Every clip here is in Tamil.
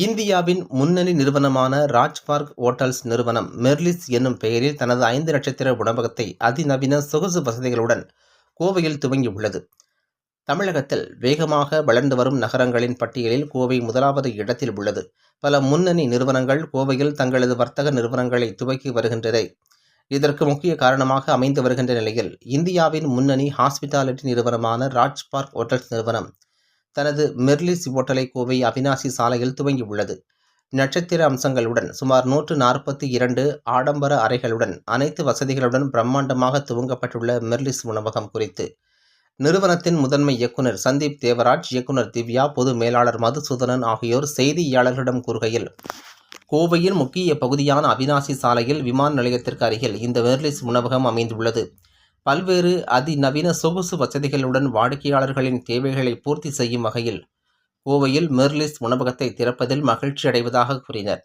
இந்தியாவின் முன்னணி நிறுவனமான ராஜ்பார்க் ஹோட்டல்ஸ் நிறுவனம் மெர்லிஸ் என்னும் பெயரில் தனது 5 நட்சத்திர உணவகத்தை அதிநவீன சொகுசு வசதிகளுடன் கோவையில் துவங்கியுள்ளது. தமிழகத்தில் வேகமாக வளர்ந்து வரும் நகரங்களின் பட்டியலில் கோவை முதலாவது இடத்தில் உள்ளது. பல முன்னணி நிறுவனங்கள் கோவையில் தங்களது வர்த்தக நிறுவனங்களை துவக்கி வருகின்றன. இதற்கு முக்கிய காரணமாக அமைந்து வருகின்ற நிலையில் இந்தியாவின் முன்னணி ஹாஸ்பிட்டாலிட்டி நிறுவனமான ராஜ்பார்க் ஹோட்டல்ஸ் நிறுவனம் தனது மெர்லிஸ் ஹோட்டலை கோவை அவினாசி சாலையில் துவங்கியுள்ளது. நட்சத்திர அம்சங்களுடன் சுமார் 142 ஆடம்பர அறைகளுடன் அனைத்து வசதிகளுடன் பிரம்மாண்டமாக துவங்கப்பட்டுள்ள மெர்லிஸ் உணவகம் குறித்து நிறுவனத்தின் முதன்மை இயக்குனர் சந்தீப் தேவராஜ், இயக்குனர் திவ்யா, பொது மேலாளர் மதுசூதனன் ஆகியோர் செய்தியாளர்களிடம் கூறுகையில், கோவையின் முக்கிய பகுதியான அவினாசி சாலையில் விமான நிலையத்திற்கு அருகில் இந்த மெர்லிஸ் உணவகம் அமைந்துள்ளது. பல்வேறு அதிநவீன சொகுசு வசதிகளுடன் வாடிக்கையாளர்களின் தேவைகளை பூர்த்தி செய்யும் வகையில் கோவையில் மெர்லிஸ் உணவகத்தை திறப்பதில் மகிழ்ச்சி அடைவதாக கூறினர்.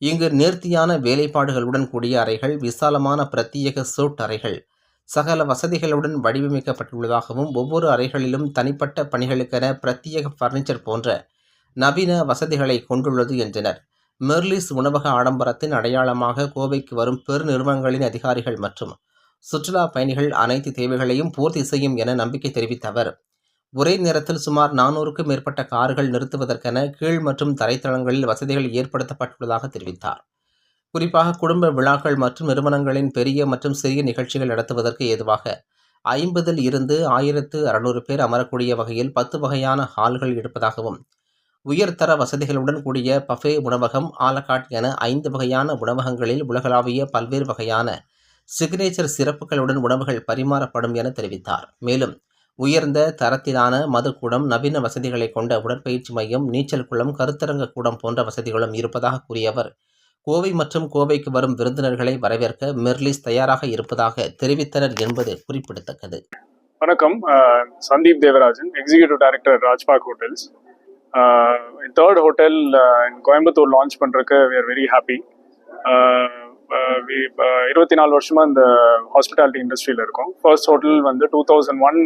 இங்கு நேர்த்தியான வேலைப்பாடுகளுடன் கூடிய அறைகள், விசாலமான பிரத்யேக சூட் அறைகள், சகல வசதிகளுடன் வடிவமைக்கப்பட்டுள்ளதாகவும் ஒவ்வொரு அறைகளிலும் தனிப்பட்ட பணிகளுக்கென பிரத்யேக பர்னிச்சர் போன்ற நவீன வசதிகளை கொண்டுள்ளது என்றனர். மெர்லிஸ் உணவக ஆடம்பரத்தின் அடையாளமாக கோவைக்கு வரும் பெருநிறுவனங்களின் அதிகாரிகள் மற்றும் சுற்றுலா பயணிகள் அனைத்து தேவைகளையும் பூர்த்தி செய்யும் என நம்பிக்கை தெரிவித்த அவர், ஒரே நேரத்தில் சுமார் 400க்கும் மேற்பட்ட கார்கள் நிறுத்துவதற்கென கீழ் மற்றும் தரைத்தளங்களில் வசதிகள் ஏற்படுத்தப்பட்டுள்ளதாக தெரிவித்தார். குறிப்பாக குடும்ப விழாக்கள் மற்றும் நிறுவனங்களின் பெரிய மற்றும் சிறிய நிகழ்ச்சிகள் நடத்துவதற்கு ஏதுவாக 50 இருந்து 1600 பேர் அமரக்கூடிய வகையில் 10 வகையான ஹால்கள் இருப்பதாகவும், உயர்தர வசதிகளுடன் கூடிய பஃபே உணவகம், ஆலகாட் என 5 வகையான உணவகங்களில் உலகளாவிய பல்வேறு வகையான சிக்னேச்சர் சிறப்புகளுடன் உணவுகள் பரிமாறப்படும் என தெரிவித்தார். மேலும் உயர்ந்த தரத்திலான மதுக்கூடம், நவீன வசதிகளை கொண்ட உடற்பயிற்சி மையம், நீச்சல் குளம், கருத்தரங்க கூடம் போன்ற வசதிகளும் இருப்பதாக கூறிய அவர், கோவை மற்றும் கோவைக்கு வரும் விருந்தினர்களை வரவேற்க மெர்லிஸ் தயாராக இருப்பதாக தெரிவித்தனர் என்பது குறிப்பிடத்தக்கது. வணக்கம், Sandeep Devarajan, executive director Rajpark hotels. Third hotel Coimbatore launch பண்ணுறதுக்கு we are very happy. 24 வருஷமா இந்த ஹாஸ்பிட்டாலிட்டி இண்டஸ்ட்ரியில் இருக்கோம். ஃபர்ஸ்ட் ஹோட்டல் வந்து 2001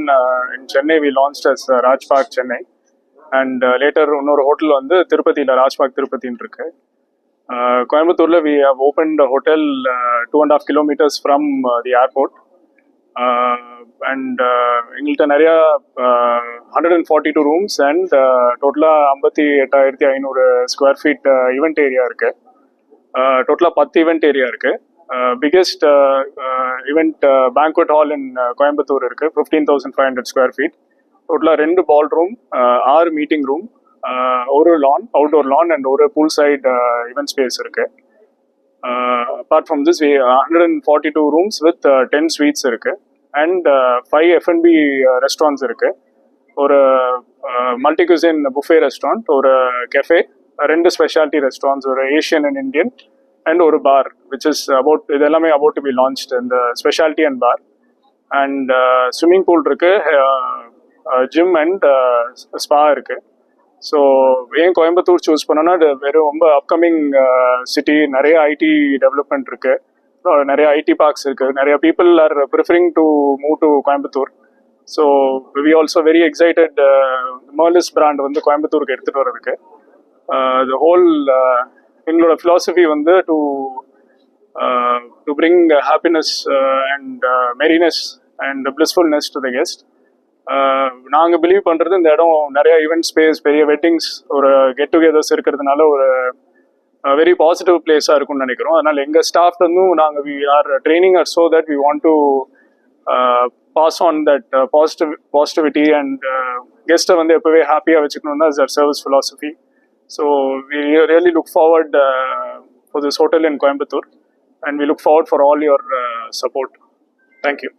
in Chennai we launched as Rajpark Chennai, and later இன்னொரு ஹோட்டல் வந்து திருப்பதியில் ராஜ்பார்க் திருப்பதின்னு இருக்கு. கோயம்புத்தூரில் we have opened hotel 2.5 kilometers from the airport. And எங்கள்கிட்ட நிறையா 142 ரூம்ஸ் அண்ட் டோட்டலாக 58,500 ஸ்கொயர் ஃபீட் ஈவெண்ட் ஏரியா இருக்கு. டோட்டலாக 10 ஈவெண்ட் ஏரியா இருக்கு. பிக்கெஸ்ட் ஈவெண்ட் பேங்க்வெட் ஹால் இன் கோயம்புத்தூர் இருக்கு, 15,500 ஸ்கொயர் ஃபீட். டோட்டலாக 2 பால் ரூம், 6 மீட்டிங் ரூம், ஒரு லான், அவுட்டோர் லான் அண்ட் ஒரு பூல் சைட் ஈவெண்ட் ஸ்பேஸ் இருக்கு. Apart from this 142 rooms with 10 suites இருக்கு அண்ட் 5 F&B ரெஸ்டாரண்ட்ஸ் இருக்கு. ஒரு மல்டி குசின் புஃபே ரெஸ்டாரண்ட், ஒரு கெஃபே, 2 ஸ்பெஷாலிட்டி ரெஸ்டாரண்ட்ஸ், ஒரு ஏஷியன் அண்ட் இந்தியன் அண்ட் ஒரு பார் விச் இஸ் இது எல்லாமே அபவுட் டு பி லான்ச்ட், இந்த speciality and bar. And swimming pool இருக்கு, ஜிம் அண்ட் ஸ்பா இருக்கு. ஸோ ஏன் கோயம்புத்தூர் சூஸ் பண்ணோன்னா, அது வெறும் ரொம்ப அப்கமிங் சிட்டி, நிறைய ஐடி டெவலப்மெண்ட் இருக்கு, நிறைய ஐடி பார்க்ஸ் இருக்கு, நிறைய people are preferring to move to Coimbatore. So we also very excited Merlis brand வந்து கோயம்புத்தூருக்கு எடுத்துகிட்டு வர்றதுக்கு. The whole எங்களோட philosophy வந்து to bring happiness and merriness and blissfulness to the guest. நாங்கள் பிலீவ் பண்ணுறது, இந்த இடம் நிறைய ஈவெண்ட் ஸ்பேஸ், பெரிய வெட்டிங்ஸ், ஒரு கெட் டுகெதர்ஸ் இருக்கிறதுனால ஒரு வெரி பாசிட்டிவ் பிளேஸாக இருக்கும்னு நினைக்கிறோம். அதனால் எங்கள் ஸ்டாஃப் வந்து நாங்கள் we are training uh so that we want to pass on that positivity and கெஸ்ட்டை வந்து எப்போவே ஹாப்பியாக வச்சுக்கணும் தான் is our service philosophy. So we really look forward for this hotel in Coimbatore, and we look forward for all your support. Thank you.